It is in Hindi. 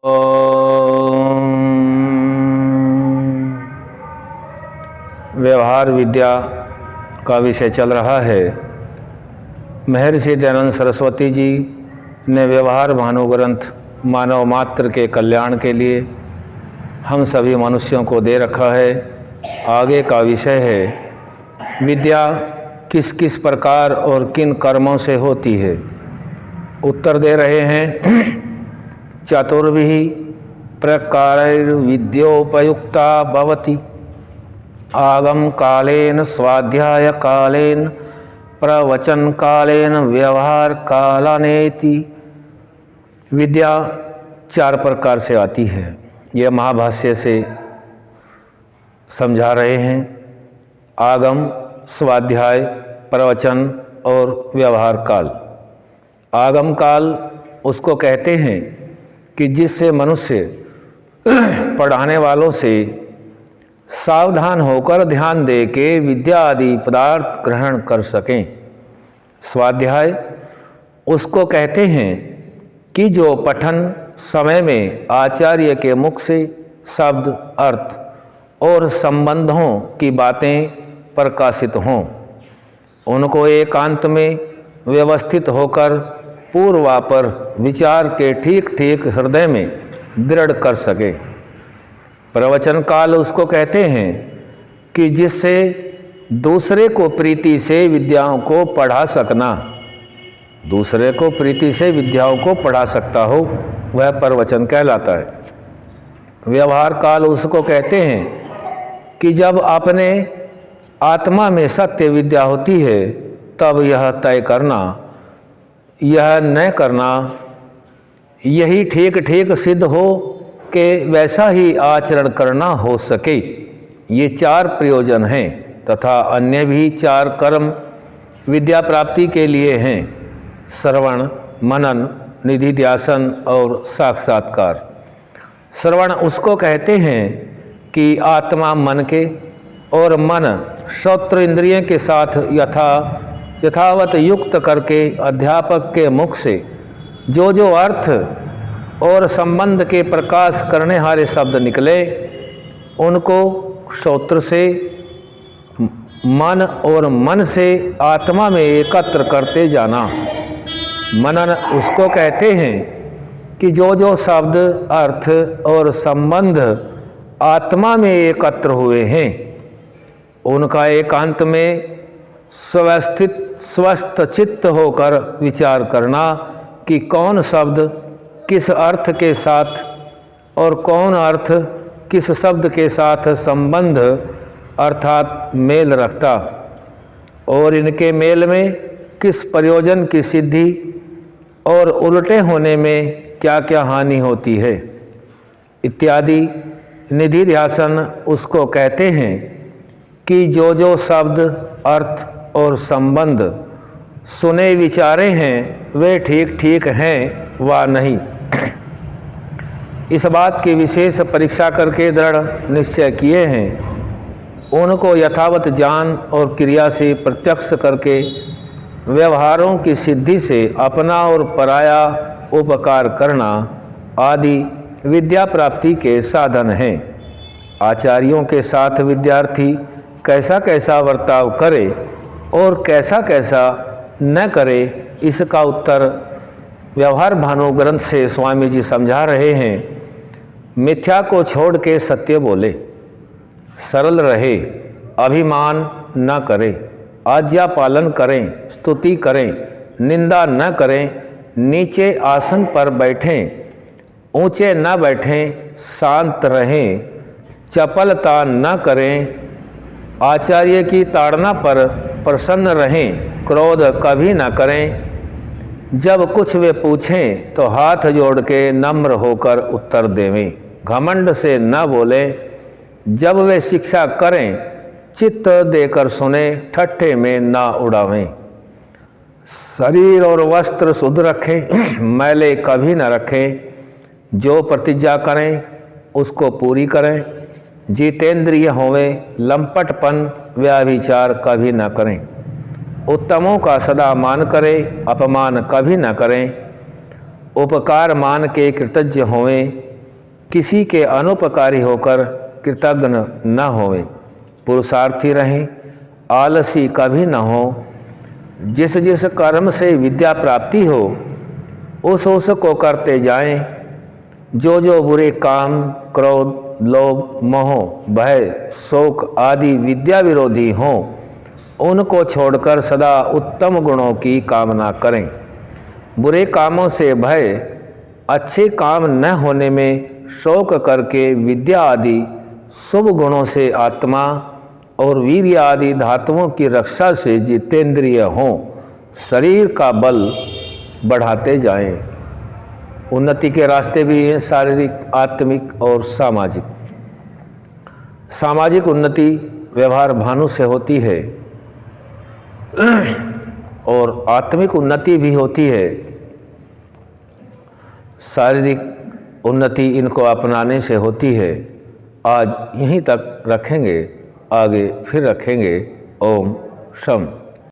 ओम। व्यवहार विद्या का विषय चल रहा है। महर्षि दयानंद सरस्वती जी ने व्यवहार भानु ग्रंथ मानव मात्र के कल्याण के लिए हम सभी मनुष्यों को दे रखा है। आगे का विषय है विद्या किस किस प्रकार और किन कर्मों से होती है। उत्तर दे रहे हैं चतुर्भिः प्रकारैर्विद्योपयुक्ता भवति। आगम कालेन, स्वाध्याय कालेन, प्रवचन कालेन, व्यवहार कालानेति। विद्या 4 प्रकार से आती है। यह महाभाष्य से समझा रहे हैं। आगम, स्वाध्याय, प्रवचन और व्यवहार काल। आगम काल उसको कहते हैं कि जिससे मनुष्य पढ़ाने वालों से सावधान होकर ध्यान दे के विद्या आदि पदार्थ ग्रहण कर सकें। स्वाध्याय उसको कहते हैं कि जो पठन समय में आचार्य के मुख से शब्द, अर्थ और संबंधों की बातें प्रकाशित हों, उनको एकांत में व्यवस्थित होकर पूर्वापर विचार के ठीक ठीक हृदय में दृढ़ कर सके। प्रवचन काल उसको कहते हैं कि जिससे दूसरे को प्रीति से विद्याओं को पढ़ा सकना, दूसरे को प्रीति से विद्याओं को पढ़ा सकता हो, वह प्रवचन कहलाता है। व्यवहार काल उसको कहते हैं कि जब अपने आत्मा में सत्य विद्या होती है तब यह तय करना, यह न करना, यही ठीक ठीक सिद्ध हो कि वैसा ही आचरण करना हो सके। ये 4 प्रयोजन हैं तथा अन्य भी 4 कर्म विद्या प्राप्ति के लिए हैं। श्रवण, मनन, निधिध्यासन और साक्षात्कार। श्रवण उसको कहते हैं कि आत्मा मन के और मन श्रोत्र इंद्रिय के साथ यथावत युक्त करके अध्यापक के मुख से जो जो अर्थ और संबंध के प्रकाश करने हारे शब्द निकले, उनको श्रोत्र से, मन और मन से आत्मा में एकत्र करते जाना। मनन उसको कहते हैं कि जो जो शब्द, अर्थ और संबंध आत्मा में एकत्र हुए हैं, उनका एकांत में स्वस्थ चित्त होकर विचार करना कि कौन शब्द किस अर्थ के साथ और कौन अर्थ किस शब्द के साथ संबंध अर्थात मेल रखता, और इनके मेल में किस प्रयोजन की सिद्धि और उल्टे होने में क्या क्या हानि होती है इत्यादि। निधिध्यासन उसको कहते हैं कि जो जो शब्द, अर्थ और संबंध सुने विचारे हैं वे ठीक ठीक हैं वा नहीं, इस बात की विशेष परीक्षा करके दृढ़ निश्चय किए हैं। उनको यथावत जान और क्रिया से प्रत्यक्ष करके व्यवहारों की सिद्धि से अपना और पराया उपकार करना आदि विद्या प्राप्ति के साधन हैं। आचार्यों के साथ विद्यार्थी कैसा कैसा बर्ताव करे और कैसा कैसा न करे, इसका उत्तर व्यवहार भानु ग्रंथ से स्वामी जी समझा रहे हैं। मिथ्या को छोड़ के सत्य बोले, सरल रहे, अभिमान न करे, आज्ञा पालन करें, स्तुति करें, निंदा न करें, नीचे आसन पर बैठें, ऊंचे न बैठें, शांत रहें, चपलता न करें, आचार्य की ताड़ना पर प्रसन्न रहें, क्रोध कभी न करें, जब कुछ वे पूछें तो हाथ जोड़ के नम्र होकर उत्तर देवें, घमंड से न बोलें, जब वे शिक्षा करें चित्त देकर सुने, ठट्ठे में न उड़ावें, शरीर और वस्त्र शुद्ध रखें, मैले कभी न रखें, जो प्रतिज्ञा करें उसको पूरी करें, जितेंद्रिय होवें, लंपटपन व्याभिचार कभी न करें, उत्तमों का सदा मान करें, अपमान कभी न करें, उपकार मान के कृतज्ञ होवें, किसी के अनुपकारी होकर कृतज्ञ न होवें, पुरुषार्थी रहें, आलसी कभी न हो। जिस जिस कर्म से विद्या प्राप्ति हो उस को करते जाएं। जो जो बुरे काम, क्रोध, लोभ, मोह, भय, शोक आदि विद्या विरोधी हों उनको छोड़कर सदा उत्तम गुणों की कामना करें। बुरे कामों से भय, अच्छे काम न होने में शोक करके विद्या आदि शुभ गुणों से आत्मा और वीर्य आदि धातुओं की रक्षा से जितेंद्रिय हों, शरीर का बल बढ़ाते जाएं। उन्नति के रास्ते भी हैं शारीरिक, आत्मिक और सामाजिक। सामाजिक उन्नति व्यवहार भानु से होती है और आत्मिक उन्नति भी होती है। शारीरिक उन्नति इनको अपनाने से होती है। आज यहीं तक रखेंगे, आगे फिर रखेंगे। ओम शम।